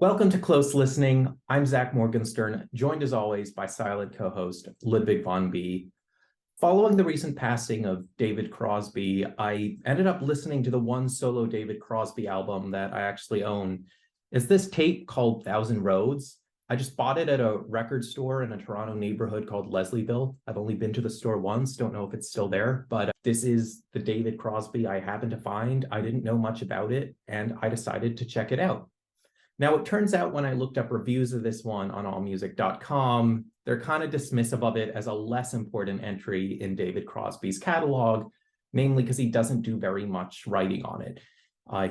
Welcome to Close Listening. I'm Zach Morgenstern, joined as always by silent co-host Ludwig von B. Following the recent passing of David Crosby, I ended up listening to the one solo David Crosby album that I actually own. It's this tape called Thousand Roads. I just bought it at a record store in a Toronto neighborhood called Leslieville. I've only been to the store once, don't know if it's still there, but this is the David Crosby I happened to find. I didn't know much about it, and I decided to check it out. Now, it turns out when I looked up reviews of this one on allmusic.com, they're kind of dismissive of it as a less important entry in David Crosby's catalog, namely because he doesn't do very much writing on it.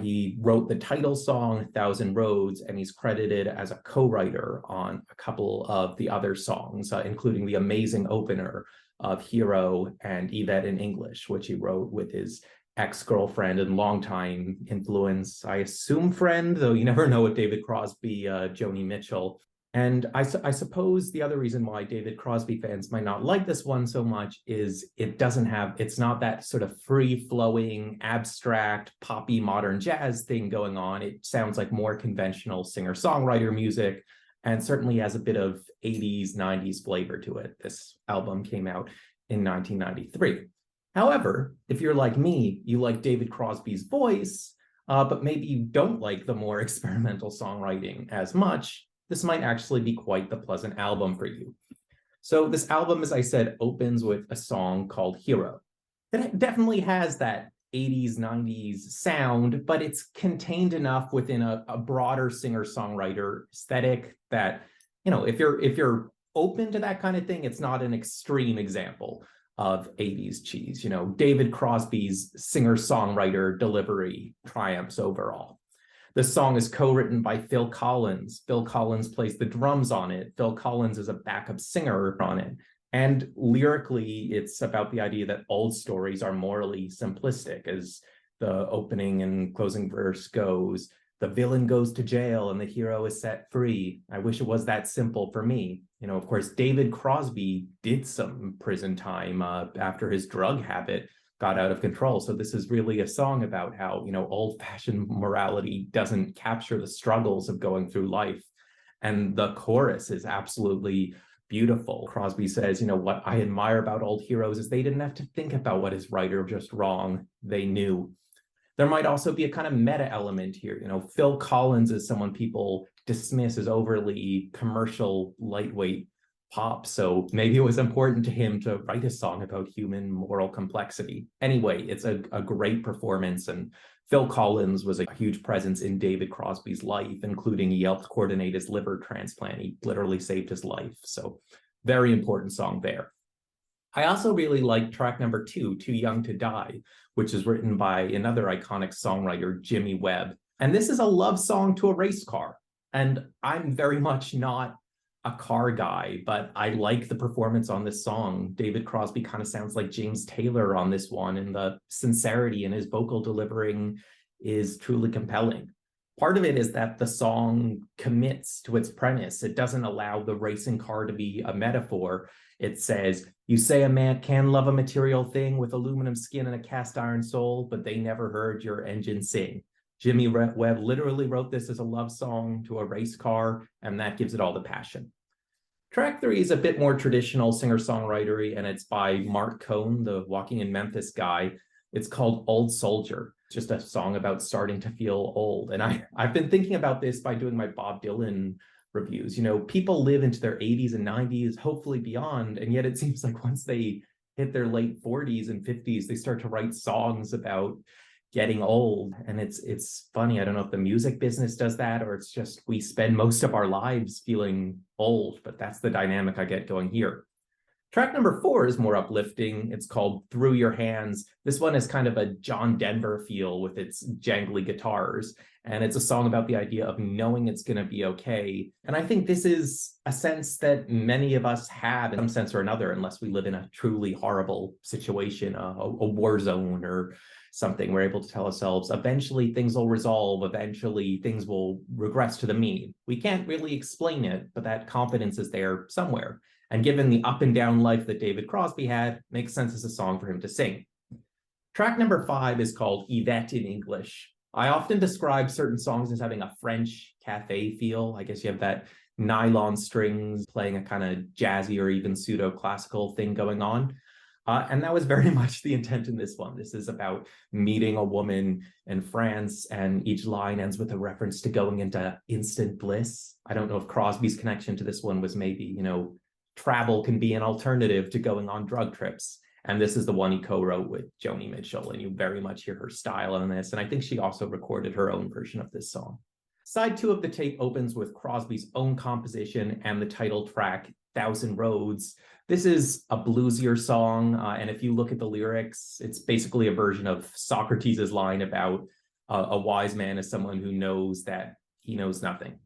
He wrote the title song, Thousand Roads, and he's credited as a co-writer on a couple of the other songs, including the amazing opener of Hero and Yvette in English, which he wrote with his ex-girlfriend and longtime influence, I assume friend, though you never know with David Crosby, Joni Mitchell. And I suppose the other reason why David Crosby fans might not like this one so much is it's not that sort of free-flowing, abstract, poppy modern jazz thing going on. It sounds like more conventional singer-songwriter music, and certainly has a bit of 80s, 90s flavor to it. This album came out in 1993. However, if you're like me, you like David Crosby's voice, but maybe you don't like the more experimental songwriting as much, this might actually be quite the pleasant album for you. So this album, as I said, opens with a song called Hero. It definitely has that 80s, 90s sound, but it's contained enough within a broader singer-songwriter aesthetic that, you know, if you're open to that kind of thing, it's not an extreme example of 80s cheese. You know, David Crosby's singer-songwriter delivery triumphs overall. The song is co-written by Phil Collins. Phil Collins plays the drums on it. Phil Collins is a backup singer on it. And lyrically, it's about the idea that old stories are morally simplistic, as the opening and closing verse goes. The villain goes to jail and the hero is set free. I wish it was that simple for me. You know, of course, David Crosby did some prison time after his drug habit got out of control. So this is really a song about how, you know, old-fashioned morality doesn't capture the struggles of going through life. And the chorus is absolutely beautiful. Crosby says, you know, what I admire about old heroes is they didn't have to think about what is right or just wrong. They knew. There might also be a kind of meta element here. You know, Phil Collins is someone people dismiss as overly commercial, lightweight pop. So maybe it was important to him to write a song about human moral complexity. Anyway, it's a great performance. And Phil Collins was a huge presence in David Crosby's life, including he helped coordinate his liver transplant. He literally saved his life. So very important song there. I also really like track number 2, Too Young to Die, which is written by another iconic songwriter, Jimmy Webb. And this is a love song to a race car. And I'm very much not a car guy, but I like the performance on this song. David Crosby kind of sounds like James Taylor on this one, and the sincerity in his vocal delivering is truly compelling. Part of it is that the song commits to its premise. It doesn't allow the racing car to be a metaphor. It says, you say a man can love a material thing with aluminum skin and a cast iron soul, but they never heard your engine sing. Jimmy Webb literally wrote this as a love song to a race car, and that gives it all the passion. Track 3 is a bit more traditional singer-songwritery, and it's by Mark Cohn, the Walking in Memphis guy. It's called Old Soldier. It's just a song about starting to feel old. And I've been thinking about this by doing my Bob Dylan reviews. You know, people live into their 80s and 90s, hopefully beyond, and yet it seems like once they hit their late 40s and 50s, they start to write songs about getting old. And it's funny. I don't know if the music business does that, or it's just we spend most of our lives feeling old, but that's the dynamic I get going here. Track number 4 is more uplifting. It's called Through Your Hands. This one is kind of a John Denver feel with its jangly guitars. And it's a song about the idea of knowing it's going to be okay. And I think this is a sense that many of us have in some sense or another, unless we live in a truly horrible situation, a war zone or something. We're able to tell ourselves, eventually things will resolve, eventually things will regress to the mean. We can't really explain it, but that confidence is there somewhere. And given the up and down life that David Crosby had, makes sense as a song for him to sing. Track number 5 is called Yvette in English. I often describe certain songs as having a French cafe feel. I guess you have that nylon strings playing a kind of jazzy or even pseudo classical thing going on. And that was very much the intent in this one. This is about meeting a woman in France, and each line ends with a reference to going into instant bliss. I don't know if Crosby's connection to this one was maybe, travel can be an alternative to going on drug trips. And this is the one he co-wrote with Joni Mitchell, and you very much hear her style on this. And I think she also recorded her own version of this song. Side 2 of the tape opens with Crosby's own composition and the title track, Thousand Roads. This is a bluesier song, and if you look at the lyrics, it's basically a version of Socrates' line about a wise man is someone who knows that he knows nothing.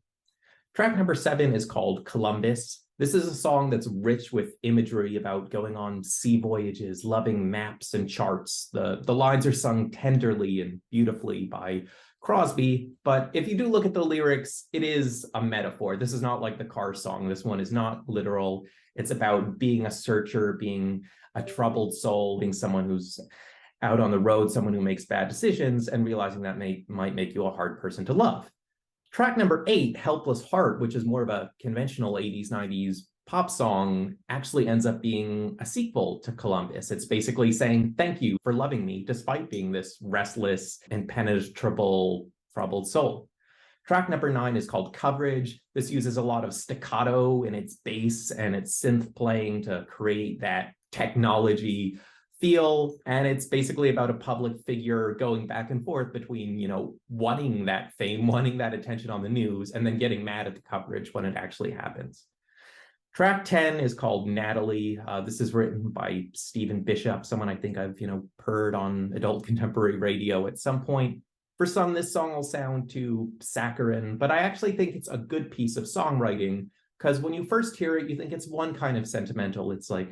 Track number 7 is called Columbus. This is a song that's rich with imagery about going on sea voyages, loving maps and charts. The lines are sung tenderly and beautifully by Crosby, but if you do look at the lyrics, it is a metaphor. This is not like the car song. This one is not literal. It's about being a searcher, being a troubled soul, being someone who's out on the road, someone who makes bad decisions, and realizing that might make you a hard person to love. Track number 8, Helpless Heart, which is more of a conventional 80s, 90s pop song, actually ends up being a sequel to Columbus. It's basically saying, thank you for loving me, despite being this restless, impenetrable, troubled soul. Track number 9 is called Coverage. This uses a lot of staccato in its bass and its synth playing to create that technology feel, and it's basically about a public figure going back and forth between, wanting that fame, wanting that attention on the news, and then getting mad at the coverage when it actually happens. Track 10 is called Natalie. This is written by Stephen Bishop, someone I think I've, heard on adult contemporary radio at some point. For some, this song will sound too saccharine, but I actually think it's a good piece of songwriting, because when you first hear it, you think it's one kind of sentimental. It's like,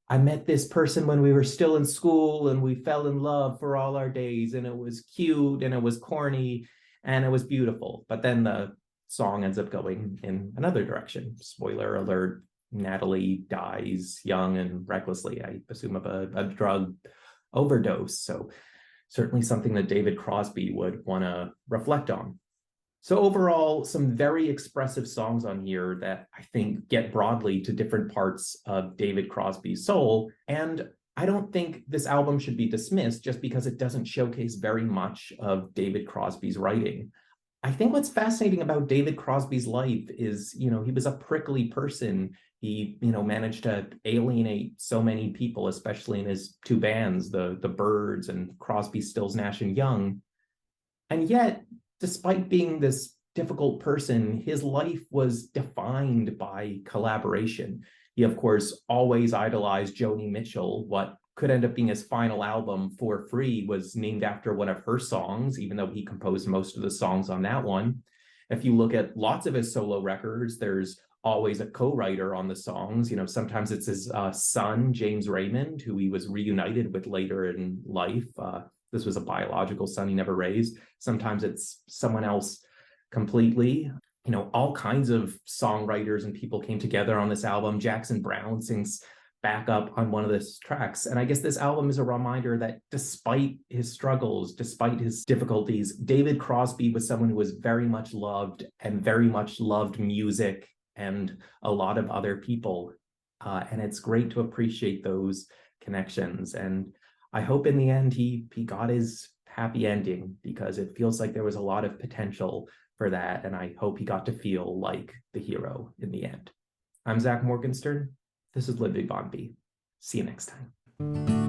I met this person when we were still in school and we fell in love for all our days, and it was cute and it was corny and it was beautiful. But then the song ends up going in another direction. Spoiler alert, Natalie dies young and recklessly, I assume of a drug overdose. So certainly something that David Crosby would want to reflect on. So overall, some very expressive songs on here that I think get broadly to different parts of David Crosby's soul. And I don't think this album should be dismissed just because it doesn't showcase very much of David Crosby's writing. I think what's fascinating about David Crosby's life is, he was a prickly person. He, managed to alienate so many people, especially in his 2 bands, the Byrds and Crosby, Stills, Nash and Young. And yet, despite being this difficult person, his life was defined by collaboration. He, of course, always idolized Joni Mitchell. What could end up being his final album, For Free, was named after one of her songs, even though he composed most of the songs on that one. If you look at lots of his solo records, there's always a co-writer on the songs. Sometimes it's his son, James Raymond, who he was reunited with later in life. This was a biological son he never raised. Sometimes it's someone else completely. All kinds of songwriters and people came together on this album. Jackson Browne sings backup on one of the tracks. And I guess this album is a reminder that despite his struggles, despite his difficulties, David Crosby was someone who was very much loved and very much loved music and a lot of other people. And it's great to appreciate those connections. And I hope in the end he got his happy ending, because it feels like there was a lot of potential for that. And I hope he got to feel like the hero in the end. I'm Zach Morgenstern. This is Ludwig von B. See you next time.